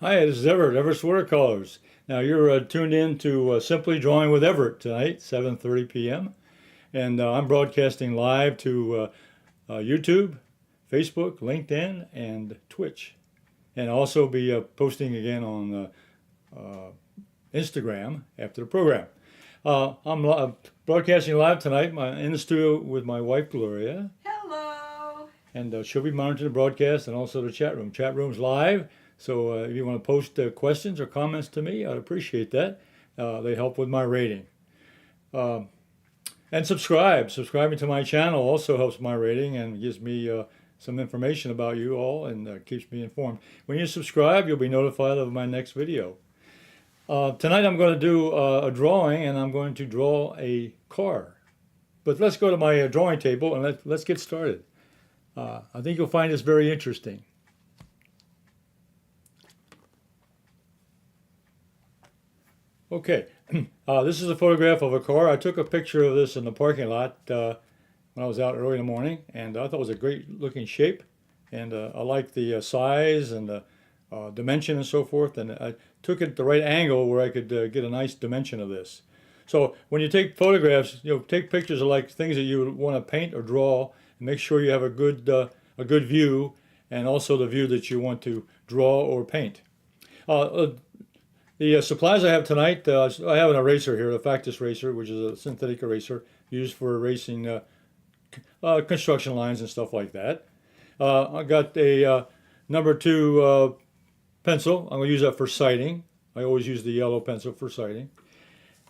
Hi, this is Everett, Everett's Watercolors. Now you're tuned in to Simply Drawing with Everett tonight, 7:30 p.m. And I'm broadcasting live to YouTube, Facebook, LinkedIn, and Twitch. And I'll also be posting again on Instagram after the program. I'm broadcasting live tonight in the studio with my wife, Gloria. Hello. And she'll be monitoring the broadcast and also the chat room. Chat room's live, so if you want to post questions or comments to me, I'd appreciate that. They help with my rating. Um, and subscribe. Subscribing to my channel also helps my rating and gives me some information about you all and keeps me informed. When you subscribe, you'll be notified of my next video. Tonight I'm going to do a drawing, and I'm going to draw a car. But let's go to my drawing table and let's get started. I think you'll find this very interesting. Okay, this is a photograph of a car. I took a picture of this in the parking lot when I was out early in the morning, and I thought it was a great looking shape. And I like the size and the dimension and so forth. And I took it at the right angle where I could get a nice dimension of this. So when you take photographs, take pictures of like things that you want to paint or draw. Make sure you have a good view, and also the view that you want to draw or paint. The supplies I have tonight, I have an eraser here, a Factus eraser, which is a synthetic eraser used for erasing construction lines and stuff like that. I got a number 2 pencil. I'm going to use that for citing. I always use the yellow pencil for citing.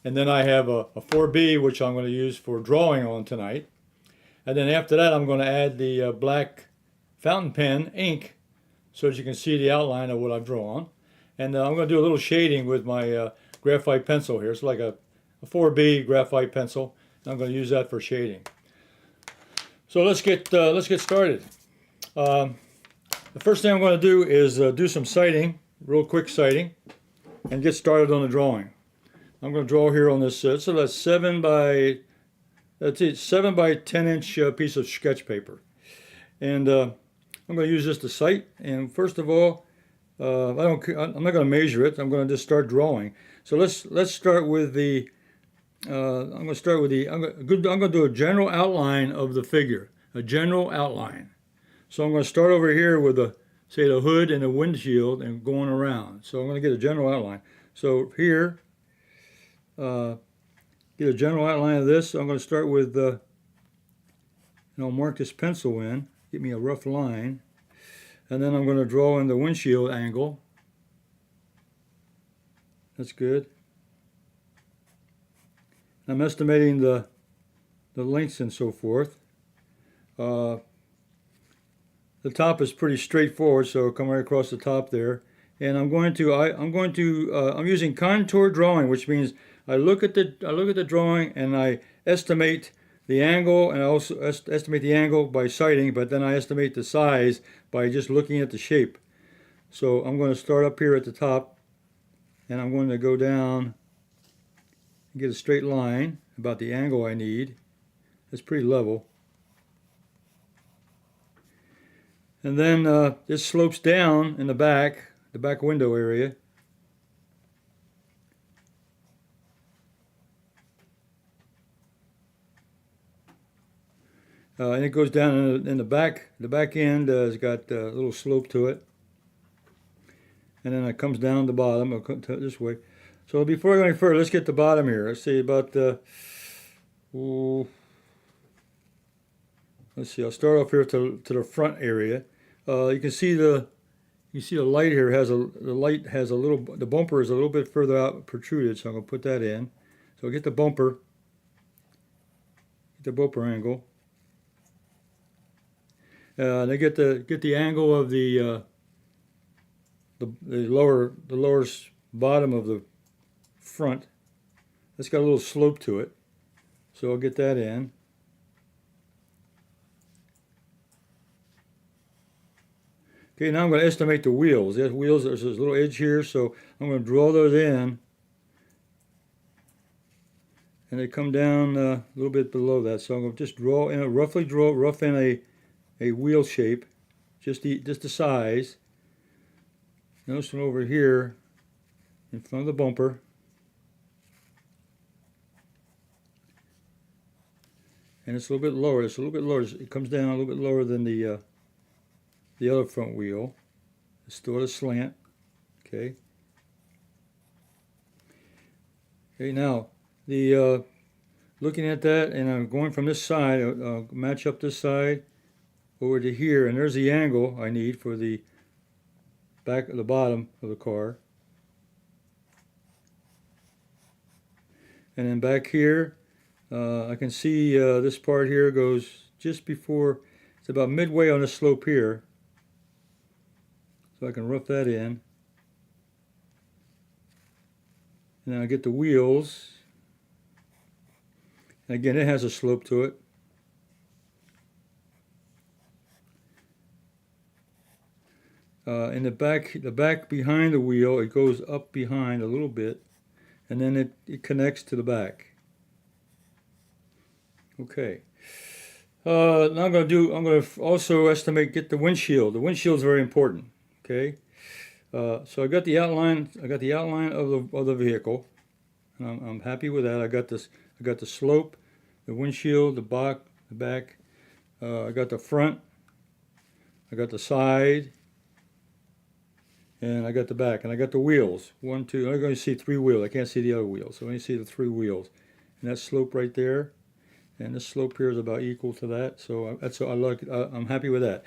And then I have a 4B, which I'm going to use for drawing on tonight. And then after that, I'm going to add the black fountain pen ink so that you can see the outline of what I've drawn. And I'm going to do a little shading with my graphite pencil here. It's like a 4B graphite pencil. I'm going to use that for shading. So let's get started. The first thing I'm going to do is do some citing, real quick citing, and get started on the drawing. I'm going to draw here on this. So that's 7 by 10 inch piece of sketch paper, and I'm going to use this to cite. And first of all, I'm not going to measure it. I'm going to just start drawing. So let's start with the. I'm going to do a general outline of the figure, a general outline. So I'm going to start over here with the hood and the windshield and going around. So I'm going to get a general outline. So here. Get a general outline of this. So I'm going to start with, and I'll mark this pencil in, get me a rough line, and then I'm going to draw in the windshield angle. That's good. I'm estimating the lengths and so forth. The top is pretty straightforward, so I'll come right across the top there. And I'm using contour drawing, which means I look at the drawing and I estimate the angle, and I also estimate the angle by citing, but then I estimate the size by just looking at the shape. So I'm going to start up here at the top, and I'm going to go down and get a straight line about the angle I need. That's pretty level. And then this slopes down in the back window area. And it goes down in the back. The back end has got a little slope to it. And then it comes down the bottom. I'll come this way. So before I go any further, let's get the bottom here. Let's see about let's see. I'll start off here to the front area. You can see the light here the bumper is a little bit further out protruded, so I'm going to put that in. So I'll get the bumper angle. They get the angle of the lower bottom of the front. That's got a little slope to it, so I'll get that in. Okay, now I'm going to estimate the wheels. There's this little edge here, so I'm going to draw those in, and they come down a little bit below that. So I'm going to just rough in a wheel shape, just the size. Now this one over here in front of the bumper. And it's a little bit lower. It's a little bit lower. It comes down a little bit lower than the other front wheel. It's still at a slant. Okay. Okay. Now the looking at that, and I'm going from this side. I'll match up this side over to here, and there's the angle I need for the back of the bottom of the car. And then back here, I can see this part here goes just before, it's about midway on the slope here. So I can rough that in. And then I get the wheels. And again, it has a slope to it. In the back behind the wheel, it goes up behind a little bit, and then it connects to the back. Okay. Now I'm going to also estimate, get the windshield. The windshield is very important. Okay. So I got the outline. I got the outline of the vehicle. And I'm happy with that. I got this. I got the slope, the windshield, the back. I got the front. I got the side. And I got the back, and I got the wheels. 1, 2. I'm going to see 3 wheels. I can't see the other wheels, so I only see the 3 wheels. And that slope right there, and this slope here is about equal to that. So I'm happy with that.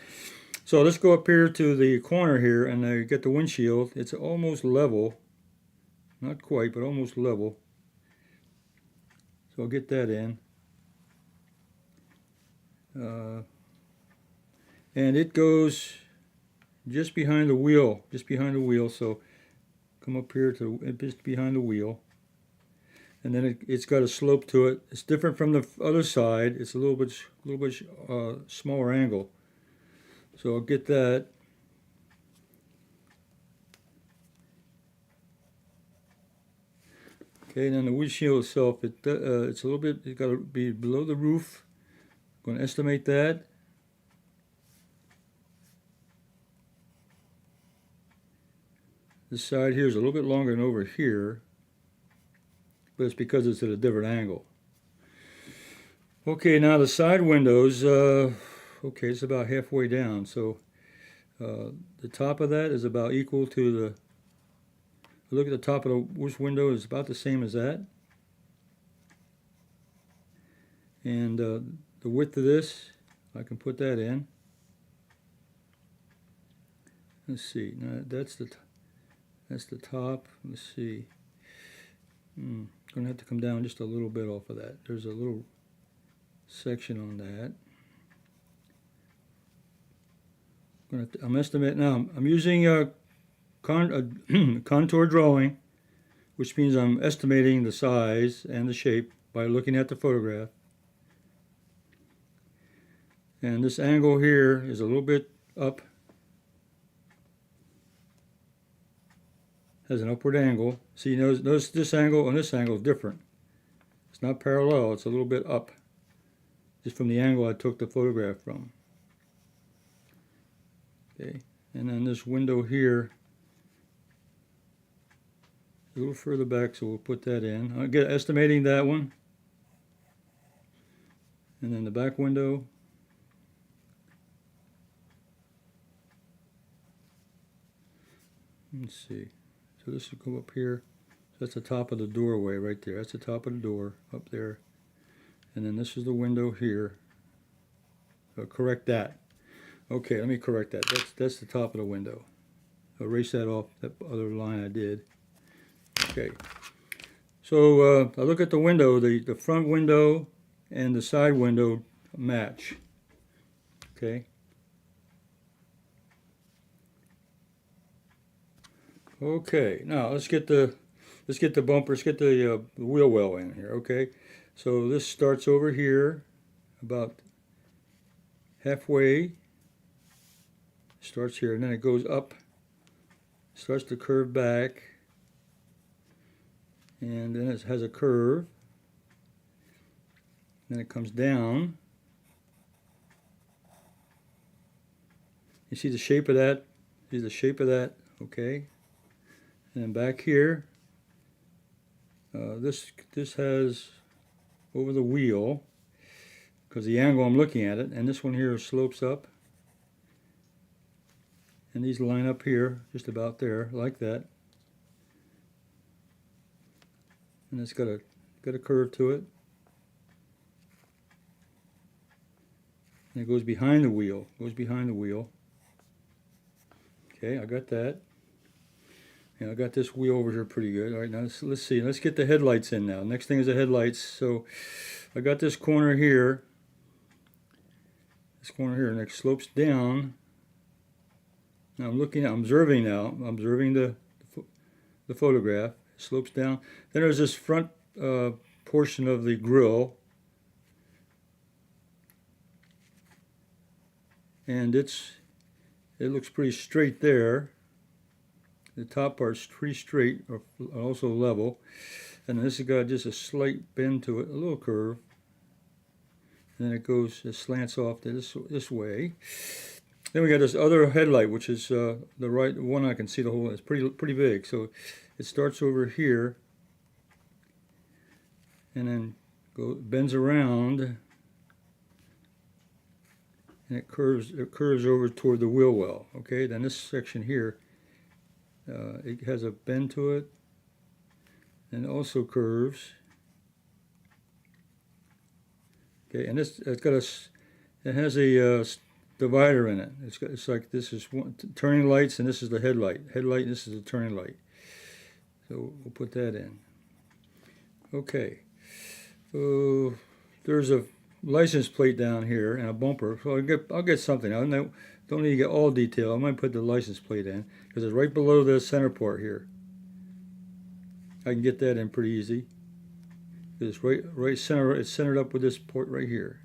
So let's go up here to the corner here, and I get the windshield. It's almost level, not quite, but almost level. So I'll get that in. And it goes just behind the wheel, so come up here to just behind the wheel, and then it's got a slope to it. It's different from the other side. It's a little bit smaller angle, so I'll get that. Okay, and then the windshield itself, it's a little bit, it's got to be below the roof. I'm going to estimate that. This side here is a little bit longer than over here, but it's because it's at a different angle. Okay, now the side windows, okay, it's about halfway down, so the top of that is about equal to the, look at the top of the worst window, is about the same as that. And the width of this, I can put that in. Let's see, now that's the top. Let's see. I'm going to have to come down just a little bit off of that. There's a little section on that. I'm estimating now. I'm using a contour drawing, which means I'm estimating the size and the shape by looking at the photograph. And this angle here is a little bit up. Has an upward angle. See, notice this angle and this angle is different. It's not parallel, it's a little bit up, just from the angle I took the photograph from. Okay, and then this window here, a little further back, so we'll put that in. I'll get estimating that one. And then the back window. Let's see. So this will go up here. So that's the top of the doorway right there. That's the top of the door up there. And then this is the window here. So correct that. Okay, let me correct that. That's the top of the window. I'll erase that off, that other line I did. Okay. So I look at the window. The front window and the side window match. Okay. Okay, now let's get the bumper, let's get the wheel well in here. Okay, so this starts over here, about halfway. Starts here, and then it goes up, starts to curve back, and then it has a curve. Then it comes down. You see the shape of that? See the shape of that? Okay. And then back here, this has over the wheel, because the angle I'm looking at it, and this one here slopes up, and these line up here, just about there, like that, and it's got a curve to it, and it goes behind the wheel, Okay, I got that. And I got this wheel over here pretty good. All right, now let's see. Let's get the headlights in now. Next thing is the headlights. So I got this corner here. And it slopes down. Now I'm observing the photograph. It slopes down. Then there's this front portion of the grill. And it looks pretty straight there. The top part's pretty straight, or also level, and this has got just a slight bend to it, a little curve, and then it slants off to this way. Then we got this other headlight, which is the right one. I can see the whole. It's pretty big. So it starts over here, and then bends around, and it curves over toward the wheel well. Okay, then this section here. It has a bend to it, and it also curves. Okay, and it has a divider in it. It's like this is turning lights, and this is the headlight. And this is the turning light. So we'll put that in. Okay. There's a license plate down here and a bumper. So I'll get something. I don't need to get all detail. I might put the license plate in because it's right below the center port here. I can get that in pretty easy. It's right center. It's centered up with this port right here.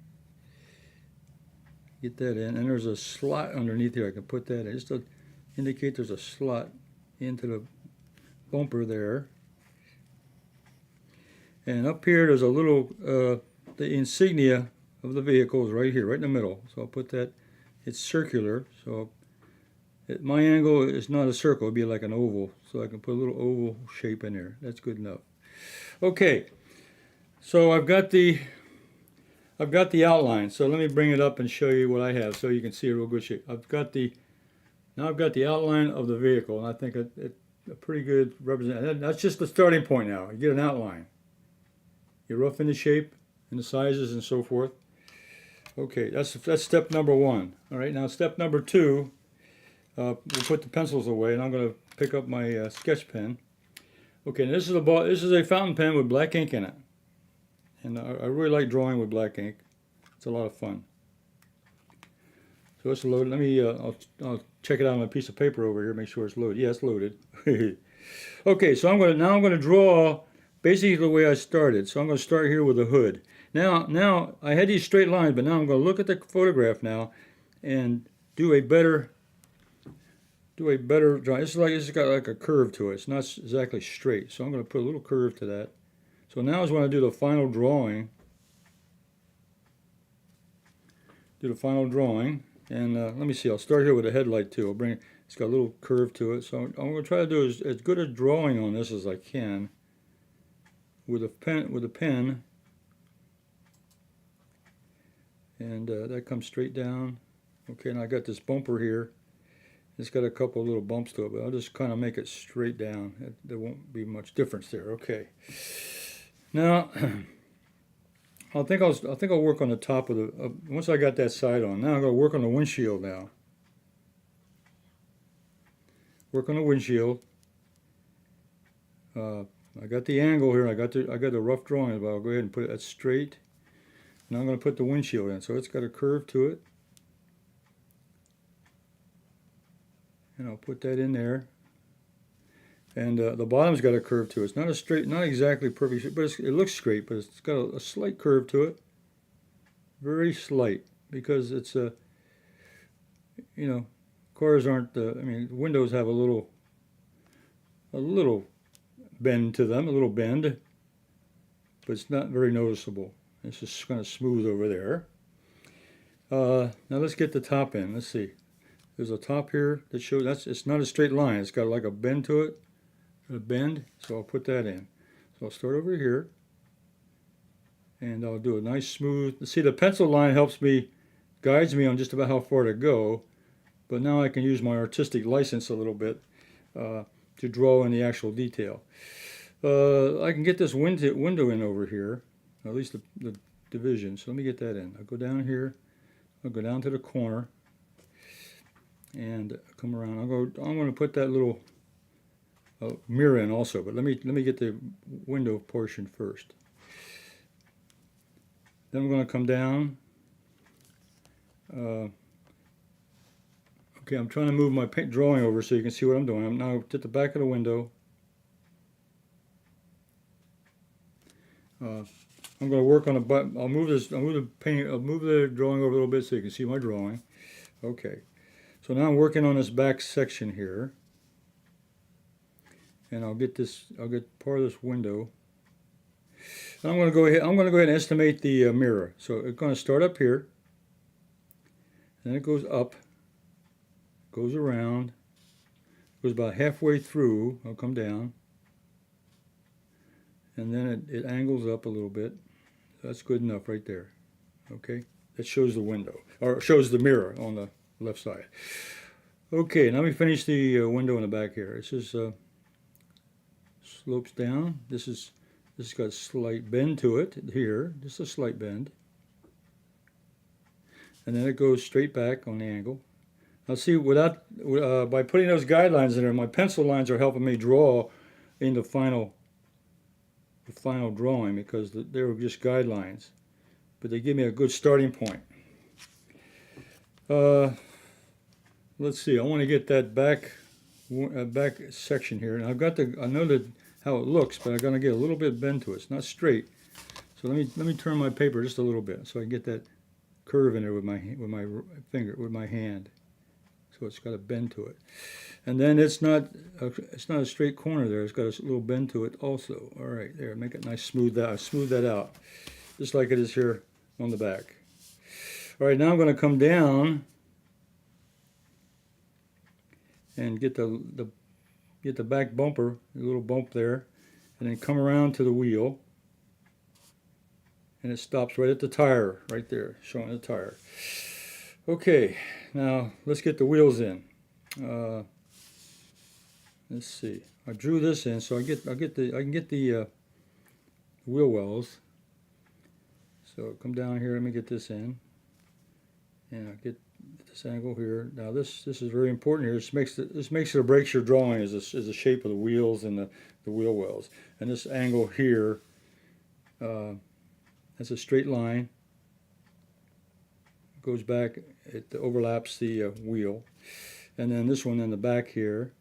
Get that in, and there's a slot underneath here. I can put that in just to indicate there's a slot into the bumper there. And up here there's a little the insignia of the vehicle is right here, right in the middle. So I'll put that. It's circular, so my angle is not a circle, it'd be like an oval, so I can put a little oval shape in there. That's good enough. Okay, so I've got the outline. So let me bring it up and show you what I have, so you can see a real good shape. I've got the outline of the vehicle, and I think it's a pretty good representation. That's just the starting point now. You get an outline. You rough in the shape and the sizes and so forth. Okay, that's step number one. All right, now step number two, we'll put the pencils away, and I'm going to pick up my sketch pen. Okay, this is a fountain pen with black ink in it, and I really like drawing with black ink. It's a lot of fun. So it's loaded. Let me I'll check it out on a piece of paper over here, make sure it's loaded. Yeah, it's loaded. Okay, so I'm going to draw basically the way I started. So I'm going to start here with the hood. Now I had these straight lines, but now I'm going to look at the photograph now and do a better drawing. It's got like a curve to it. It's not exactly straight, so I'm going to put a little curve to that. So now is when I do the final drawing. And let me see. I'll start here with a headlight too. It's got a little curve to it. So I'm going to try to do as good a drawing on this as I can with a pen. And that comes straight down. Okay, and I got this bumper here. It's got a couple of little bumps to it, but I'll just kind of make it straight down. There won't be much difference there. Okay. Now, I think I'll work on the top of the. Once I got that side on, now I'm going to work on the windshield now. Work on the windshield. I got the angle here. I got the rough drawing, but I'll go ahead and put it straight. Now I'm going to put the windshield in, so it's got a curve to it. And I'll put that in there. And the bottom's got a curve to it. It's not a straight, not exactly perfect, but it looks straight, but it's got a slight curve to it. Very slight, because it's cars aren't. Windows have a little bend to them, a little bend, but it's not very noticeable. It's just kind of smooth over there. Now let's get the top in. Let's see. There's a top here that shows it's not a straight line. It's got like a bend to it. a bend, so I'll put that in. So I'll start over here, and I'll do a nice smooth. See, the pencil line helps me, guides me on just about how far to go, but now I can use my artistic license a little bit to draw in the actual detail. I can get this window in over here, at least the division. So let me get that in. I'll go down here. I'll go down to the corner and come around. I'm going to put that little mirror in also, but let me get the window portion first. Then I'm going to come down. Okay, I'm trying to move my paint drawing over so you can see what I'm doing. I'm now at the back of the window. I'm going to work on a button. I'll move the drawing over a little bit so you can see my drawing. Okay, so now I'm working on this back section here, and I'll get part of this window. And I'm going to go ahead and estimate the mirror. So it's going to start up here, then it goes up, goes around, goes about halfway through. I'll come down, and then it angles up a little bit. That's good enough right there. Okay, that shows the window, or shows the mirror on the left side. Okay, now we finish the window in the back here. This is slopes down. This has got a slight bend to it here, just a slight bend, and then it goes straight back on the angle. Now see, by putting those guidelines in there, my pencil lines are helping me draw in the final drawing, because they were just guidelines, but they give me a good starting point. Let's see, I want to get that back section here, and I know how it looks, but I'm going to get a little bit bend to it. It's not straight, so let me turn my paper just a little bit so I can get that curve in there with my hand. So it's got a bend to it, and then it's not a straight corner there. It's got a little bend to it also. All right, there, make it nice, smooth that out, just like it is here on the back. All right, now I'm going to come down and get the back bumper, a little bump there, and then come around to the wheel, and it stops right at the tire, right there, showing the tire. Okay, now let's get the wheels in. Let's see. I drew this in, so I can get the wheel wells. So come down here. Let me get this in, and I get this angle here. Now this is very important here. This makes it or breaks your drawing is the shape of the wheels and the wheel wells. And this angle here, that's a straight line. Goes back, it overlaps the wheel, and then this one in the back here,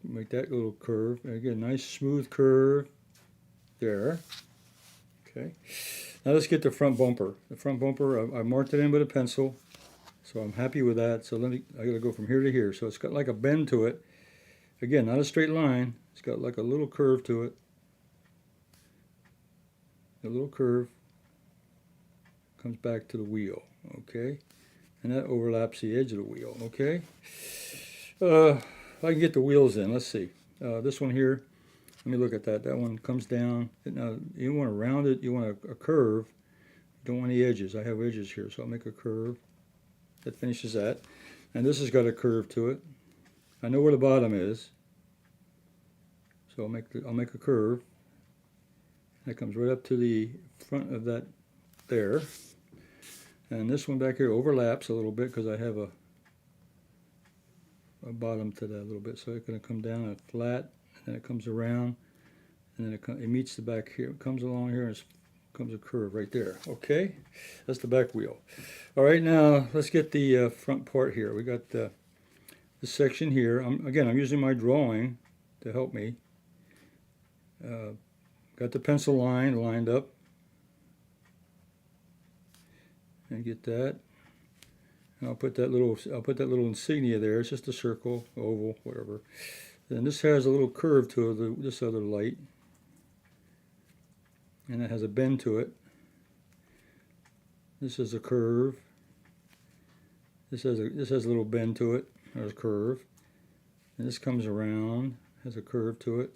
make that little curve, and again, nice smooth curve there. Okay, now let's get the front bumper. The front bumper, I marked it in with a pencil, so I'm happy with that. So I gotta go from here to here. So it's got like a bend to it. Again, not a straight line. It's got like a little curve to it. A little curve. Comes back to the wheel, okay, and that overlaps the edge of the wheel. Okay, I can get the wheels in. Let's see, this one here, let me look at that. That one comes down. Now you want to round it, you want a curve, you don't want any edges. I have edges here, so I'll make a curve that finishes that, and this has got a curve to it. I know where the bottom is, so I'll make a curve that comes right up to the front of that there. And this one back here overlaps a little bit because I have a bottom to that a little bit. So it's going to come down and flat, and then it comes around, and then it meets the back here. It comes along here, and it comes a curve right there. Okay, that's the back wheel. All right, now let's get the front part here. We got this section here. I'm using my drawing to help me. Got the pencil line lined up. And get that, and I'll put that little insignia there. It's just a circle, oval, whatever. Then this has a little curve to this other light, and it has a bend to it. This is a curve. This has a little bend to it, or a curve, And this comes around, has a curve to it.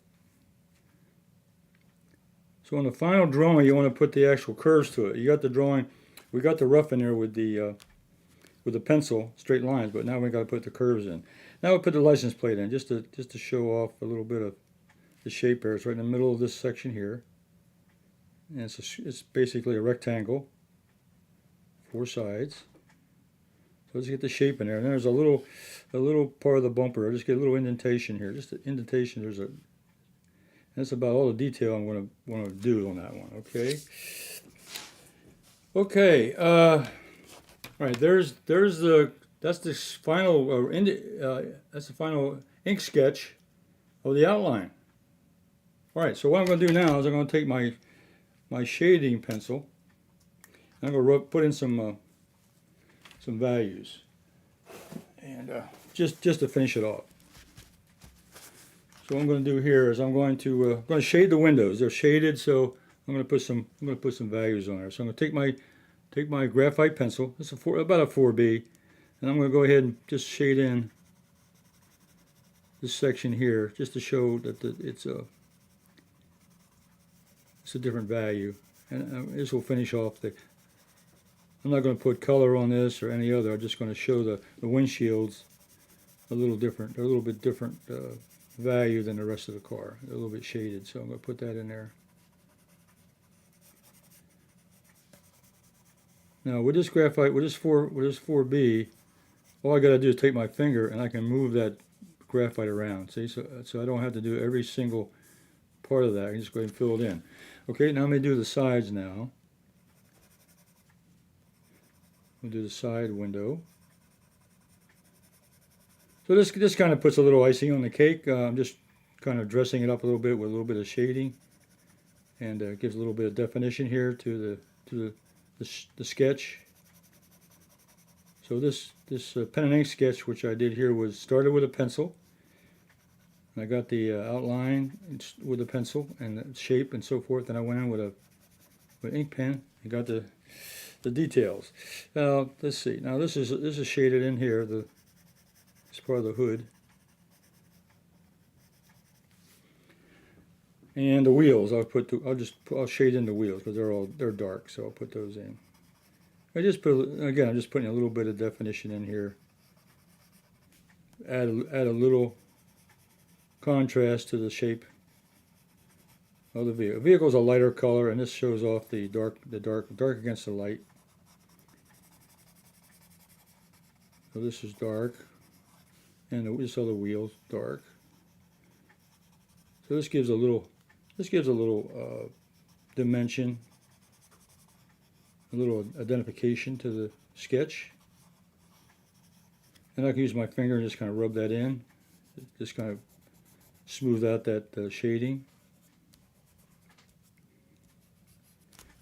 So on the final drawing, you want to put the actual curves to it. You got the drawing, we got the rough in there with the pencil, straight lines, but now we got to put the curves in. Now we'll put the license plate in, just to show off a little bit of the shape here. It's right in the middle of this section here. And it's basically a rectangle, 4 sides. So let's get the shape in there. And there's a little part of the bumper. I'll just get a little indentation here. Just an indentation. That's about all the detail I'm going to want to do on that one. Okay. Okay. All right. That's the final that's the final ink sketch of the outline. All right. So what I'm going to do now is I'm going to take my shading pencil. And I'm going to put in some values, and just to finish it off. So what I'm going to do here is I'm going to shade the windows. They're shaded, so I'm going to put some values on there. So I'm going to take my graphite pencil. It's about a 4B, and I'm going to go ahead and just shade in this section here, just to show that it's a different value. And this will finish off the. I'm not going to put color on this or any other. I'm just going to show the windshields a little different. They're a little bit different value than the rest of the car. They're a little bit shaded, so I'm going to put that in there. Now with this graphite, with this 4B, all I got to do is take my finger and I can move that graphite around. See, so I don't have to do every single part of that. I can just go ahead and fill it in. Okay, now I'm going to do the sides now. We'll do the side window. So this kind of puts a little icing on the cake. I'm just kind of dressing it up a little bit with a little bit of shading, and gives a little bit of definition here to the sketch. So this pen and ink sketch, which I did here, was started with a pencil. And I got the outline with a pencil and the shape and so forth, and I went in with an ink pen and got the details. Now let's see. Now this is shaded in here. It's part of the hood, and the wheels. I'll shade in the wheels because they're dark, so I'll put those in. I'm just putting a little bit of definition in here. Add a little contrast to the shape of the vehicle. The vehicle's a lighter color, and this shows off the dark against the light. So this is dark, and just all the wheels dark. So this gives a little dimension, a little identification to the sketch. And I can use my finger and just kind of rub that in, just kind of smooth out that shading.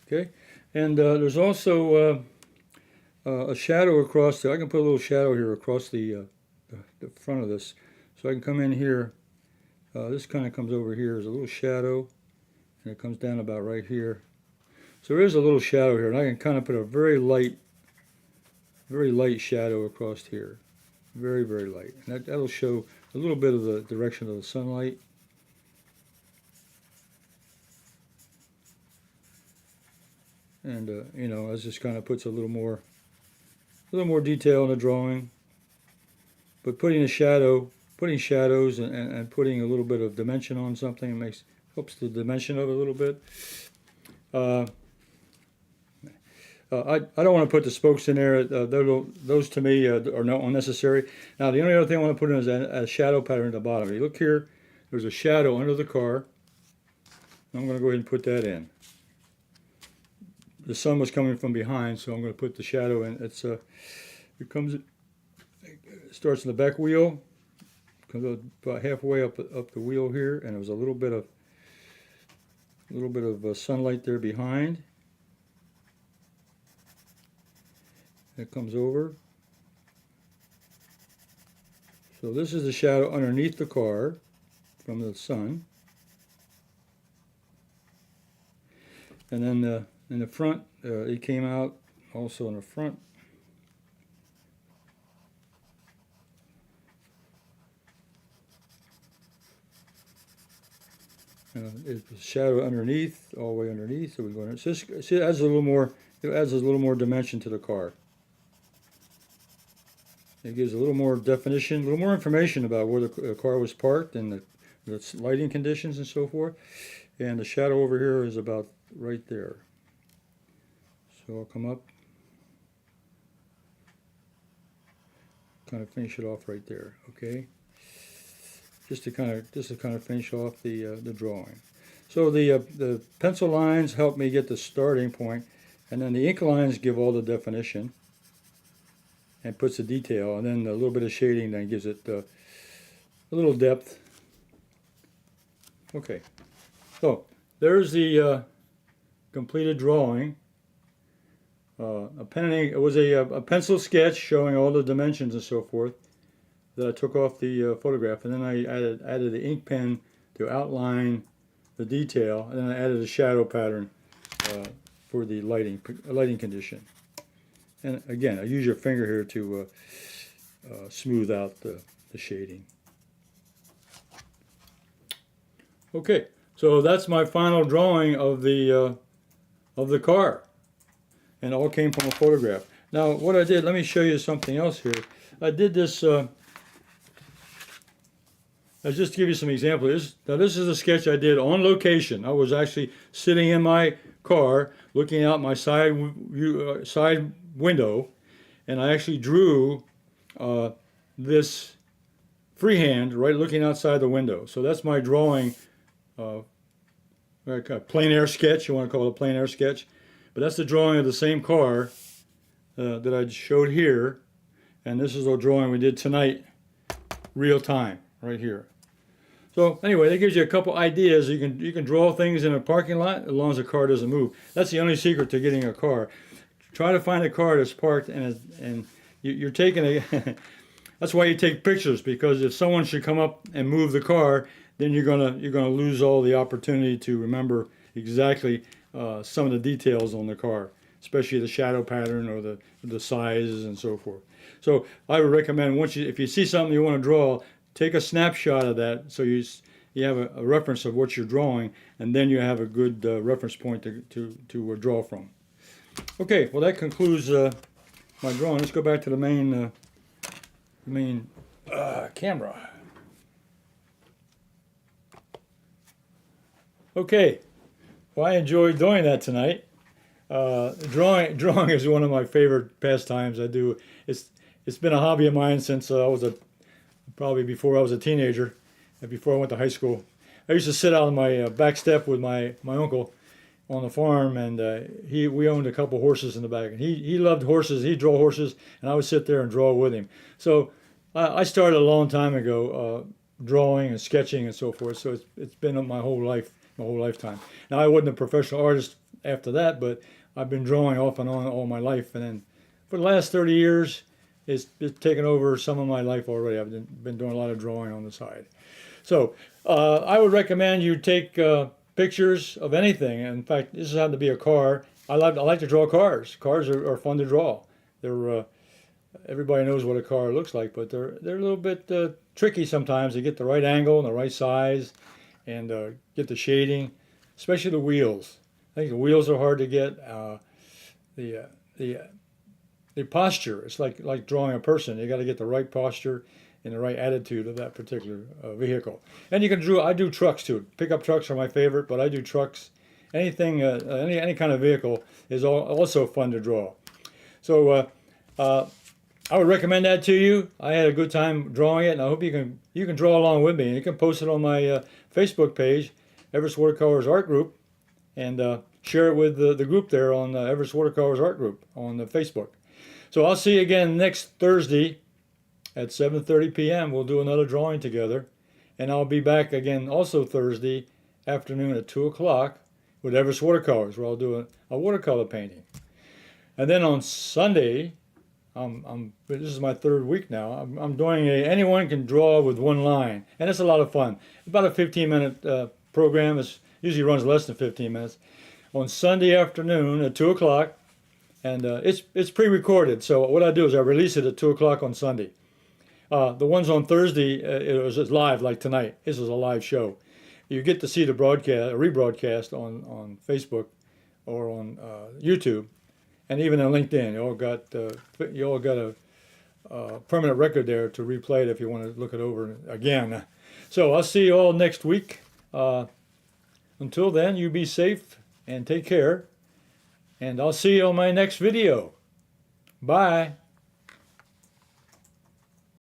Okay, and there's also a shadow across I can put a little shadow here across the front of this. So I can come in here, this kind of comes over here as a little shadow, and it comes down about right here. So there is a little shadow here, and I can kind of put a very light shadow across here. Very, very light. And that'll show a little bit of the direction of the sunlight. And you know, it just kind of puts a little more detail in the drawing. But putting shadows and putting a little bit of dimension on something helps the dimension of it a little bit. I don't want to put the spokes in there. Those to me are not unnecessary. Now the only other thing I want to put in is a shadow pattern at the bottom. If you look here, there's a shadow under the car. I'm going to go ahead and put that in. The sun was coming from behind, so I'm going to put the shadow in. It starts in the back wheel, comes about halfway up the wheel here, and there's a little bit of sunlight there behind. It comes over. So this is the shadow underneath the car from the sun. And then in the front, it came out also in the front. It's a shadow underneath, all the way underneath. So we're going. So see, it adds a little more. It adds a little more dimension to the car. It gives a little more definition, a little more information about where the car was parked and the lighting conditions and so forth. And the shadow over here is about right there. So I'll come up, kind of finish it off right there. Okay. Just to kind of finish off the drawing. So the pencil lines help me get the starting point, and then the ink lines give all the definition and puts the detail, and then a little bit of shading then gives it a little depth. Okay, so there's the completed drawing. It was a pencil sketch showing all the dimensions and so forth that I took off the photograph, and then I added the ink pen to outline the detail, and then I added a shadow pattern for the lighting condition. And again, I use your finger here to smooth out the shading. Okay, so that's my final drawing of the car, and it all came from a photograph. Now, what I did, let me show you something else here. I did this. I'll just give you some examples. Now this is a sketch I did on location. I was actually sitting in my car looking out my side window, and I actually drew this freehand right looking outside the window. So that's my drawing, like a plein air sketch. You want to call it a plein air sketch. But that's the drawing of the same car that I showed here. And this is a drawing we did tonight, real time, right here. So anyway, that gives you a couple ideas. You can draw things in a parking lot as long as the car doesn't move. That's the only secret to getting a car. Try to find a car that's parked and you're taking a. That's why you take pictures, because if someone should come up and move the car, then you're gonna lose all the opportunity to remember exactly some of the details on the car, especially the shadow pattern or the sizes and so forth. So I would recommend if you see something you want to draw, take a snapshot of that so you have a reference of what you're drawing, and then you have a good reference point to draw from. Okay, well that concludes my drawing. Let's go back to the main camera. Okay, well I enjoyed doing that tonight. Drawing is one of my favorite pastimes I do. It's been a hobby of mine since I was probably before I was a teenager, and before I went to high school. I used to sit out on my back step with my uncle on the farm, and we owned a couple horses in the back, and he loved horses. He'd draw horses, and I would sit there and draw with him. So I started a long time ago drawing and sketching and so forth. So it's been my whole lifetime. Now I wasn't a professional artist after that, but I've been drawing off and on all my life, and then for the last 30 years. It's taken over some of my life already. I've been doing a lot of drawing on the side. So I would recommend you take pictures of anything. In fact, this happened to be a car. I like to draw cars. Cars are fun to draw. They're everybody knows what a car looks like, but they're a little bit tricky sometimes to get the right angle and the right size and get the shading, especially the wheels. I think the wheels are hard to get. The posture, it's like drawing a person. You got to get the right posture and the right attitude of that particular vehicle. And I do trucks too. Pickup trucks are my favorite, but I do trucks. Anything, any kind of vehicle is also fun to draw. So I would recommend that to you. I had a good time drawing it, and I hope you can draw along with me. And you can post it on my Facebook page, Everett's Watercolors Art Group, and share it with the group there on Everett's Watercolors Art Group on Facebook. So I'll see you again next Thursday at 7:30 p.m. We'll do another drawing together. And I'll be back again also Thursday afternoon at 2 o'clock with Everett's Watercolors, where I'll do a watercolor painting. And then on Sunday, this is my third week now, I'm doing anyone can draw with one line. And it's a lot of fun. About a 15-minute program. It usually runs less than 15 minutes. On Sunday afternoon at 2 o'clock. And it's pre-recorded, so what I do is I release it at 2 o'clock on Sunday. The ones on Thursday, it was live, like tonight. This is a live show. you get to see the broadcast, rebroadcast on Facebook or on YouTube, and even on LinkedIn. You all got a permanent record there to replay it if you want to look it over again. So I'll see you all next week. Until then, you be safe and take care. And I'll see you on my next video. Bye.